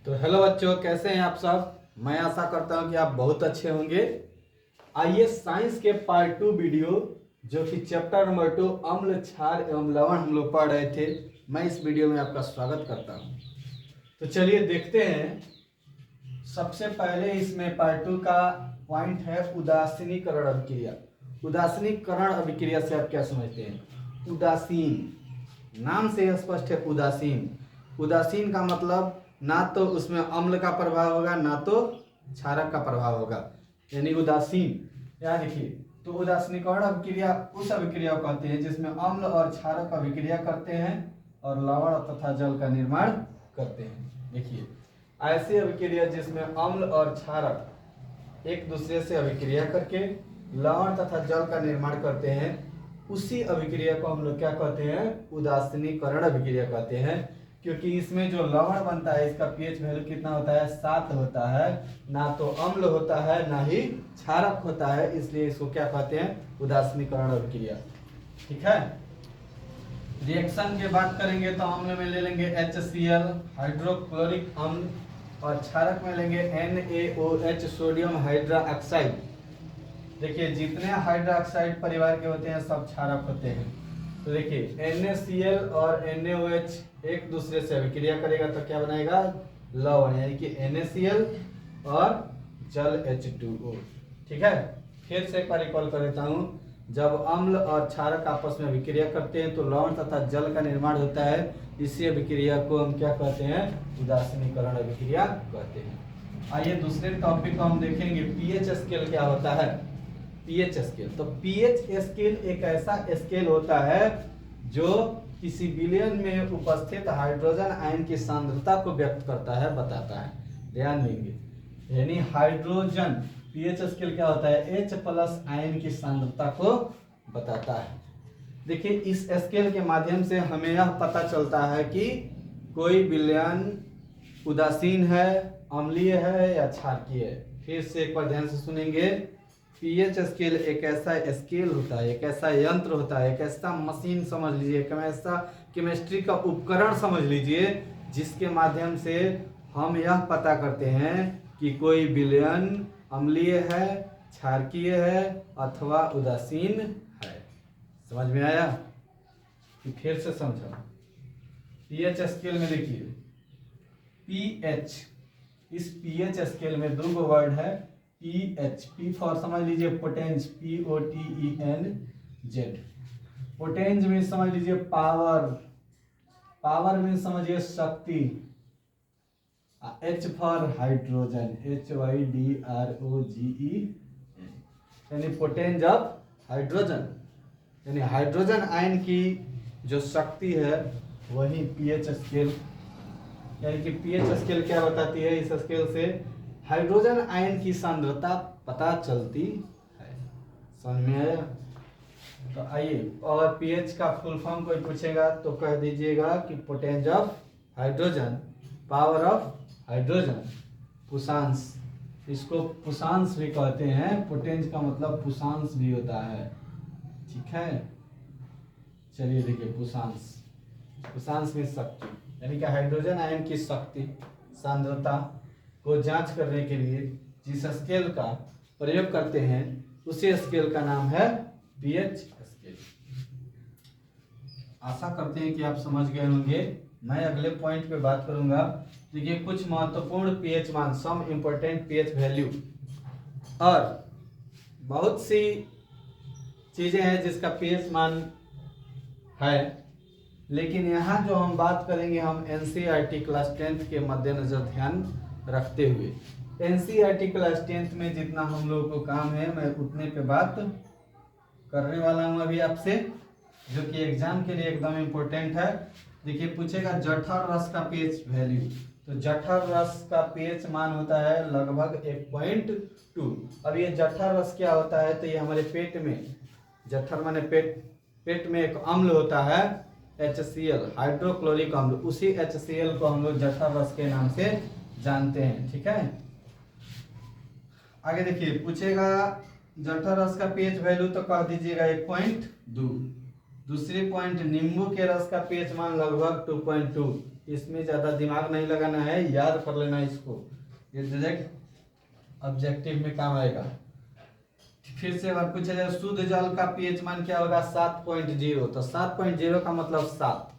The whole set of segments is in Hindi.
तो हेलो बच्चों, कैसे हैं आप सब। मैं आशा करता हूं कि आप बहुत अच्छे होंगे। आइए साइंस के पार्ट 2 वीडियो जो कि चैप्टर नंबर 2 अम्ल क्षार एवं लवण हम लोग पढ़ रहे थे, मैं इस वीडियो में आपका स्वागत करता हूं। तो चलिए देखते हैं। सबसे पहले इसमें पार्ट 2 का पॉइंट है उदासीनीकरण अभिक्रिया। उदासीनीकरण अभिक्रिया से आप क्या समझते हैं? उदासीन, नाम से यह स्पष्ट है। उदासीन, उदासीन का मतलब ना तो उसमें अम्ल का प्रभाव होगा ना तो क्षारक का प्रभाव होगा, यानी उदासीन। यहाँ देखिए, तो उदासीनीकरण अभिक्रिया उस अभिक्रिया को कहते हैं जिसमें अम्ल और क्षारक अभिक्रिया करते हैं और लवण तथा जल का निर्माण करते हैं। देखिए, ऐसी अभिक्रिया जिसमें अम्ल और क्षारक एक दूसरे से अभिक्रिया करके लवण तथा जल का निर्माण करते हैं, उसी अभिक्रिया को हम लोग क्या कहते हैं? उदासीनीकरण अभिक्रिया कहते हैं। क्योंकि इसमें जो लवण बनता है इसका पीएच वैल्यू कितना होता है? 7 होता है। ना तो अम्ल होता है ना ही क्षारक होता है, इसलिए इसको क्या कहते हैं? उदासीनीकरण अभिक्रिया। ठीक है। रिएक्शन की बात करेंगे तो अम्ल में ले लेंगे HCl हाइड्रोक्लोरिक अम्ल, और क्षारक में लेंगे NaOH सोडियम हाइड्रोक्साइड। देखिए, जितने हाइड्रोक्साइड परिवार के होते हैं सब क्षारक होते हैं। तो देखिए, NaCl और NaOH एक दूसरे से अभिक्रिया करेगा तो क्या बनाएगा? लवण, यानी कि NaCl और जल H2O। ठीक है। फिर से एक बार रिकॉल कर देता हूँ। जब अम्ल और क्षारक आपस में अभिक्रिया करते हैं तो लवण तथा जल का निर्माण होता है। इसी अभिक्रिया को हम क्या कहते हैं? उदासीनीकरण अभिक्रिया कहते हैं। आइए दूसरे टॉपिक को हम देखेंगे, पीएच स्केल क्या होता है? पीएच स्केल, तो पीएच स्केल एक ऐसा स्केल होता है जो किसी विलयन में उपस्थित हाइड्रोजन आयन की सांद्रता को व्यक्त करता है, बताता है। ध्यान देंगे, यानी हाइड्रोजन पीएच स्केल क्या होता है? H+ आयन की सांद्रता को बताता है। देखिए, इस स्केल के माध्यम से हमें यह पता चलता है कि कोई विलयन उदासीन है, अम्लीय है या क्षारकीय है। फिर से एक बार ध्यान से सुनेंगे। पीएच स्केल एक ऐसा स्केल होता है, एक ऐसा यंत्र होता है, एक ऐसा मशीन समझ लीजिए, एक ऐसा केमिस्ट्री का उपकरण समझ लीजिए जिसके माध्यम से हम यह पता करते हैं कि कोई विलयन अम्लीय है, क्षारकीय है अथवा उदासीन है। समझ में आया? फिर से समझो। पीएच स्केल में देखिए, पीएच, इस पीएच स्केल में दो वर्ड है। पीएच, पी फॉर समझ लीजिए पोटेंज, POTENZ। पोटेंज में समझ लीजिए पावर, पावर में समझिए शक्ति। H फॉर हाइड्रोजन, HYDROGEN, यानी पोटेंज ऑफ हाइड्रोजन, यानी हाइड्रोजन आयन की जो शक्ति है वही पीएच स्केल। यानी कि पीएच स्केल क्या बताती है? इस स्केल से हाइड्रोजन आयन की सांद्रता पता चलती है। समझ में आया? तो आइए, और पीएच का फुल फॉर्म कोई पूछेगा तो कह दीजिएगा कि potenz of hydrogen, power of hydrogen, पुषांश। इसको पुषांश भी कहते हैं। पोटेंज का मतलब पुषांश भी होता है। ठीक है। चलिए देखिए, पुषांश, पुषांश में शक्ति, यानी कि हाइड्रोजन आयन की शक्ति सांद्रता को जांच करने के लिए जिस स्केल का प्रयोग करते हैं उसी स्केल का नाम है पीएच स्केल। आशा करते हैं कि आप समझ गए होंगे। मैं अगले पॉइंट पे बात करूंगा। देखिए, कुछ महत्वपूर्ण पीएच मान, सम इंपॉर्टेंट पीएच वैल्यू, और बहुत सी चीजें हैं जिसका पीएच मान है, लेकिन यहाँ जो हम बात करेंगे हम एनसीईआरटी क्लास 10 के मद्देनजर ध्यान रखते हुए। एनसीईआरटी क्लास 10 में जितना हम लोगों को काम है मैं उतने पे बात करने वाला हूँ अभी आपसे, जो कि एग्जाम के लिए एकदम इम्पोर्टेंट है। देखिए, पूछेगा जठर रस का पीएच वैल्यू, तो जठर रस का पीएच मान होता है लगभग 1.2। अब ये जठर रस क्या होता है? तो ये हमारे पेट में, जठर माने पेट, पेट में एक अम्ल होता है HCl हाइड्रोक्लोरिक अम्ल, उसी HCl को हम लोग जठर रस के नाम से जानते हैं। ठीक है। आगे देखिए, पूछेगा जठर रस का पीएच वैल्यू, तो कह दीजिएगा 1.2। दूसरी पॉइंट, नींबू के रस का पीएच मान लगभग 2.2। इसमें ज़्यादा दिमाग नहीं लगाना है, याद कर लेना इसको, ये डायरेक्ट ऑब्जेक्टिव में काम आएगा। फिर से बार पूछा जाए शुद्ध जल का पीएच मान क्या होगा 7.0, तो 7.0 का मतलब 7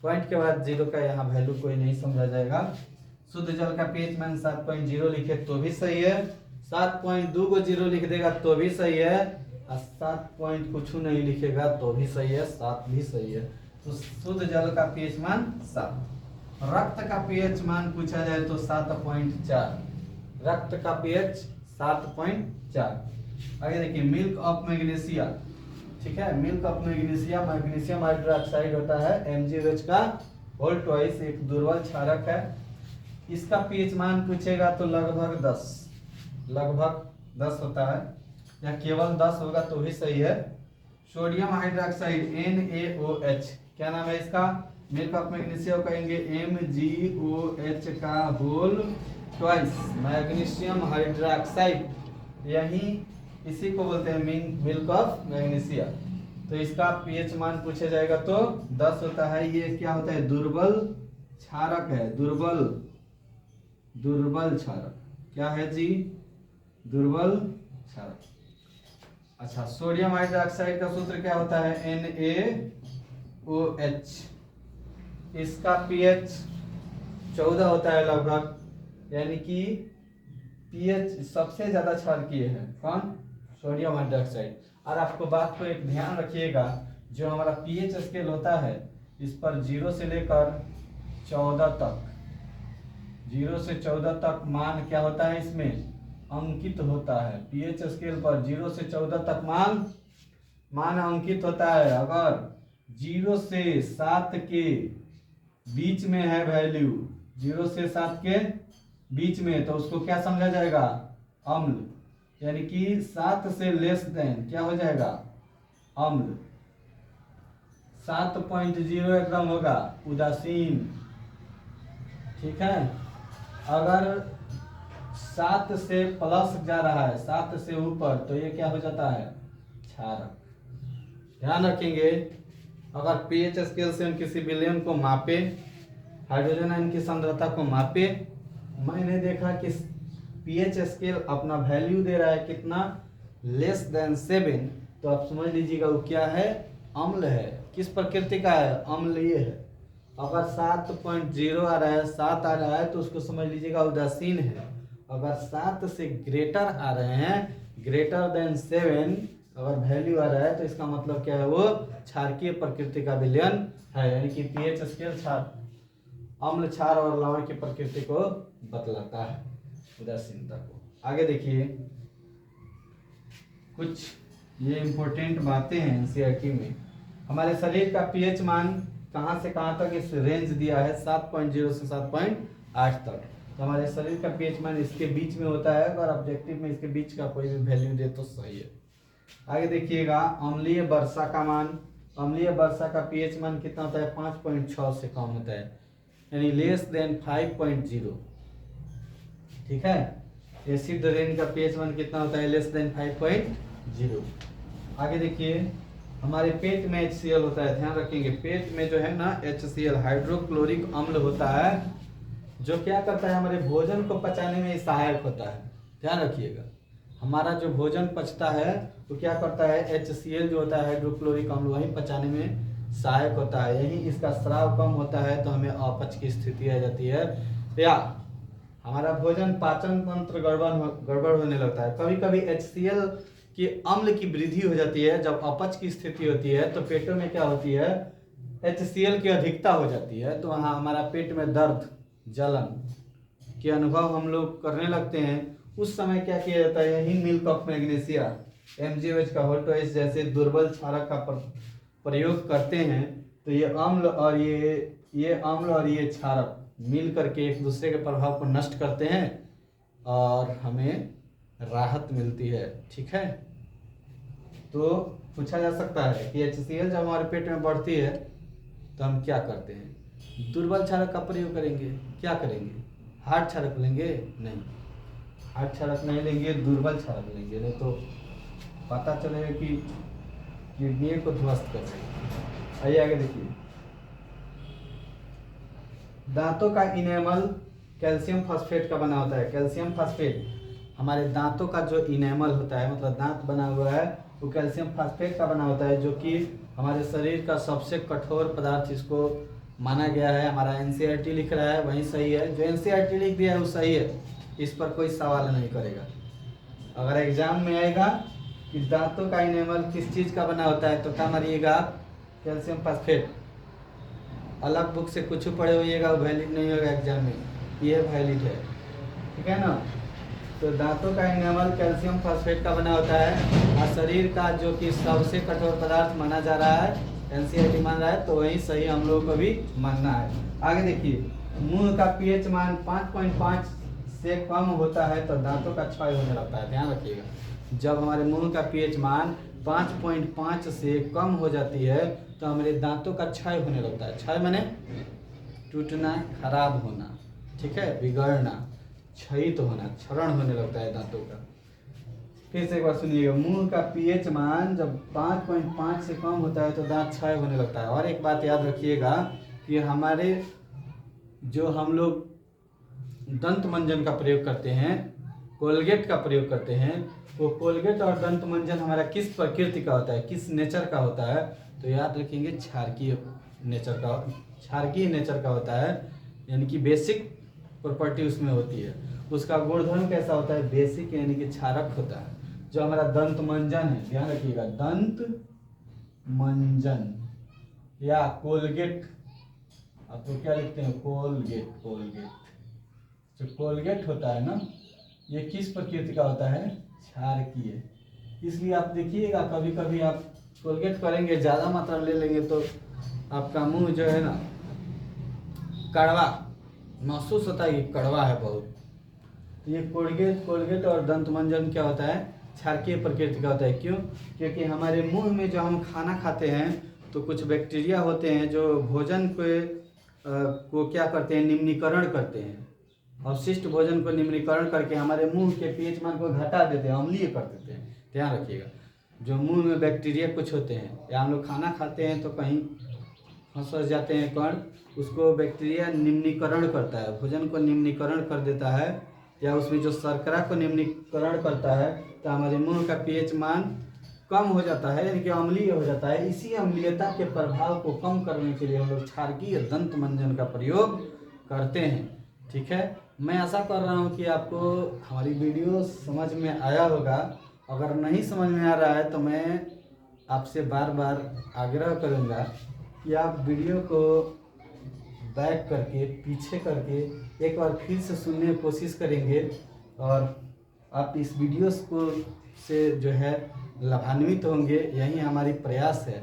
पॉइंट के बाद 0 का यहाँ वैल्यू कोई नहीं समझा जाएगा। शुद्ध जल का पीएच मान 7.0 लिखे तो भी सही है, 7.2 को 0 लिख देगा तो भी सही है, और 7 पॉइंट कुछ नहीं लिखेगा तो भी सही है, 7 भी सही है। तो शुद्ध जल का पीएच मान 7। रक्त का पीएच मान पूछा जाए तो 7.4, रक्त का पीएच 7.4। आगे देखिए मिल्क ऑफ मैग्नीशिया, ठीक है, milk of magnesia, magnesium hydroxide होता है MgOH का होल ट्वाइस, एक दुर्बल क्षारक है। इसका पीएच मान पूछेगा तो लगभग 10 होता है, या केवल 10 होगा तो भी सही है। सोडियम हाइड्रोक्साइड NaOH, क्या नाम है इसका, मिल्क ऑफ मैग्नीशिया कहेंगे MgOH का होल ट्वाइस, मैग्नीशियम हाइड्रोक्साइड, यही इसी को बोलते हैं मिल्क ऑफ मैग्नीशिया। तो इसका पीएच मान पूछा जाएगा तो 10 होता है। ये क्या होता है, दुर्बल क्षारक है, दुर्बल क्षारक, क्या है जी, दुर्बल क्षारक। अच्छा, सोडियम हाइड्रोक्साइड का सूत्र क्या होता है NaOH, इसका पीएच 14 होता है लगभग, यानी कि पीएच सबसे ज्यादा क्षारकीय है कौन, सोडियम हाइड्रोक्साइड। और आपको बात को एक ध्यान रखिएगा, जो हमारा पीएच स्केल होता है इस पर 0 से लेकर 14 तक, 0 से 14 तक मान क्या होता है, इसमें अंकित होता है। पीएच स्केल पर 0 से 14 तक मान अंकित होता है। अगर 0 से 7 के बीच में है वैल्यू, 0 से 7 के बीच में, तो उसको क्या समझा जाएगा, अम्ल, यानी कि 7 से लेस देन क्या हो जाएगा, अम्ल। 7.0 एकदम होगा उदासीन, ठीक है। अगर 7 से प्लस जा रहा है, 7 से ऊपर, तो ये क्या हो जाता है, क्षारक। ध्यान रखेंगे, अगर पीएच स्केल से हम किसी विलयन को मापे, हाइड्रोजन आयन की सांद्रता को मापे, मैंने देखा कि पीएच स्केल अपना वैल्यू दे रहा है कितना, लेस देन 7, तो आप समझ लीजिएगा वो क्या है, अम्ल है। किस प्रकृति का है, अम्लीय है। अगर 7.0 आ रहा है, 7 आ रहा है, तो उसको समझ लीजिएगा उदासीन है। अगर 7 से ग्रेटर आ रहे हैं, ग्रेटर देन 7 अगर वैल्यू आ रहा है, तो इसका मतलब क्या है, वो क्षारकीय प्रकृति का विलयन है, यानी कि पीएच स्केल क्षार, अम्ल, क्षार और लवण की प्रकृति को बतलाता है, उदासीनता को। आगे देखिए, कुछ ये इंपॉर्टेंट बातें हैं एनसीईआरटी में। हमारे शरीर का पीएच मान कहाँ से कहाँ तक इस रेंज दिया है, 7.0 से 7.8 तक। तो हमारे शरीर का पीएच मान इसके बीच में होता है, अगर ऑब्जेक्टिव में इसके बीच का कोई भी वैल्यू दे तो सही है। आगे देखिएगा, अम्लीय वर्षा का मान, अम्लीय वर्षा का पीएच मान कितना होता है, 5.6 से कम होता है, यानी लेस देन 5.0, ठीक है। एसिड रेन का पीएच मान कितना होता है, लेस देन 5.0। आगे देखिए, हमारे पेट में HCl होता है, ध्यान रखेंगे, पेट में जो है ना HCl हाइड्रोक्लोरिक अम्ल होता है, जो क्या करता है, हमारे भोजन को पचाने में सहायक होता है। ध्यान रखिएगा, हमारा जो भोजन पचता है वो क्या करता है, HCl जो होता है हाइड्रोक्लोरिक अम्ल, वही पचाने में सहायक होता है। यही इसका स्राव कम होता है तो हमें अपच की स्थिति आ जाती है, या हमारा भोजन पाचन तंत्र गड़बड़ होने लगता है। कभी कभी HCl कि अम्ल की वृद्धि हो जाती है, जब अपच की स्थिति होती है तो पेटों में क्या होती है, HCl की अधिकता हो जाती है, तो वहाँ हमारा पेट में दर्द, जलन के अनुभव हम लोग करने लगते हैं। उस समय क्या किया जाता है, यही मिल्क ऑफ मैग्नीशिया, MgOH का होल ट्वाइस जैसे दुर्बल क्षारक का प्रयोग करते हैं, तो ये अम्ल और ये क्षारक मिल करके एक दूसरे के प्रभाव को नष्ट करते हैं और हमें राहत मिलती है, ठीक है। तो पूछा जा सकता है कि HCl जब हमारे पेट में बढ़ती है तो हम क्या करते हैं, दुर्बल क्षारक का प्रयोग करेंगे। क्या करेंगे, हार्ड क्षारक लेंगे? नहीं, हार्ड क्षारक नहीं लेंगे, दुर्बल क्षारक लेंगे, नहीं तो पता चलेगा कि किडनी को ध्वस्त कर देंगे। आइए आगे देखिए, दांतों का इनेमल कैल्शियम फॉस्फेट का बना होता है। कैल्शियम फॉस्फेट हमारे दांतों का जो इनेमल होता है, मतलब दांत बना हुआ है, वो कैल्शियम फॉस्फेट का बना होता है, जो कि हमारे शरीर का सबसे कठोर पदार्थ इसको माना गया है। हमारा एनसीईआरटी लिख रहा है वही सही है, जो एनसीईआरटी लिख दिया है वो सही है, इस पर कोई सवाल नहीं करेगा। अगर एग्जाम में आएगा कि दांतों का इनेमल किस चीज़ का बना होता है तो क्या मारिएगा आप, कैल्शियम फॉस्फेट। अलग बुक से कुछ पढ़े होइएगा वो वैलिड नहीं होगा एग्जाम में, ये वैलिड है, ठीक है ना। तो दांतों का इनेमल कैल्शियम फॉस्फेट का बना होता है और शरीर का जो कि सबसे कठोर पदार्थ माना जा रहा है, एनसीईआरटी मान रहा है, तो वही सही हम लोगों को भी मानना है। आगे देखिए, मुंह का पीएच मान 5.5 से कम होता है तो दांतों का क्षय होने लगता है। ध्यान रखिएगा, जब हमारे मुंह का पीएच मान 5.5 से कम हो जाती है तो हमारे दांतों का क्षय होने लगता है। क्षय माने टूटना, खराब होना, ठीक है, बिगड़ना, क्षयित होना, क्षरण होने लगता है दांतों का। फिर से एक बार सुनिएगा, मुंह का पीएच मान जब 5.5 से कम होता है तो दांत क्षय होने लगता है। और एक बात याद रखिएगा कि हमारे जो हम लोग दंत मंजन का प्रयोग करते हैं, कोलगेट का प्रयोग करते हैं, वो कोलगेट और दंत मंजन हमारा किस प्रकृति का होता है, किस नेचर का होता है, तो याद रखेंगे क्षारकीय नेचर का, क्षारकीय नेचर का होता है, यानी कि बेसिक प्रॉपर्टी उसमें होती है। उसका गुणधर्म कैसा होता है, बेसिक यानी कि क्षारक होता है। जो हमारा दंत मंजन है, ध्यान रखिएगा, दंत मंजन या कोलगेट, आपको क्या लिखते हैं, कोलगेट, कोलगेट, जो कोलगेट होता है ना, ये किस प्रकृति का होता है, क्षारकीय। इसलिए आप देखिएगा कभी कभी आप कोलगेट करेंगे, ज़्यादा मात्रा में ले लेंगे तो आपका मुंह जो है ना कड़वा महसूस होता है, कि कड़वा है बहुत। ये कोलगेट और दंत मंजन क्या होता है, क्षारकीय प्रकृति का होता है। क्यों? क्योंकि हमारे मुंह में जो हम खाना खाते हैं तो कुछ बैक्टीरिया होते हैं जो भोजन को क्या करते हैं, निम्नीकरण करते हैं। अवशिष्ट भोजन को निम्नीकरण करके हमारे मुंह के पीएच मान को घटा देते हैं, अम्लीय कर देते हैं। ध्यान रखिएगा, जो मुंह में बैक्टीरिया कुछ होते हैं, या हम लोग खाना खाते हैं तो कहीं फंस जाते हैं कण, उसको बैक्टीरिया निम्नीकरण करता है, भोजन को निम्नीकरण कर देता है, या उसमें जो शर्करा को निम्नीकरण करता है, तो हमारे मुंह का पीएच मान कम हो जाता है, यानी कि अम्लीय हो जाता है। इसी अम्लीयता के प्रभाव को कम करने के लिए हम लोग क्षारकीय दंत मंजन का प्रयोग करते हैं, ठीक है। मैं आशा कर रहा हूँ कि आपको हमारी वीडियो समझ में आया होगा। अगर नहीं समझ में आ रहा है तो मैं आपसे बार बार आग्रह करूँगा कि आप वीडियो को बैक करके, पीछे करके एक बार फिर से सुनने की कोशिश करेंगे, और आप इस वीडियोस को से जो है लाभान्वित होंगे, यही हमारी प्रयास है।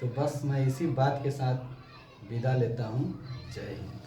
तो बस मैं इसी बात के साथ विदा लेता हूँ। जय हिंद।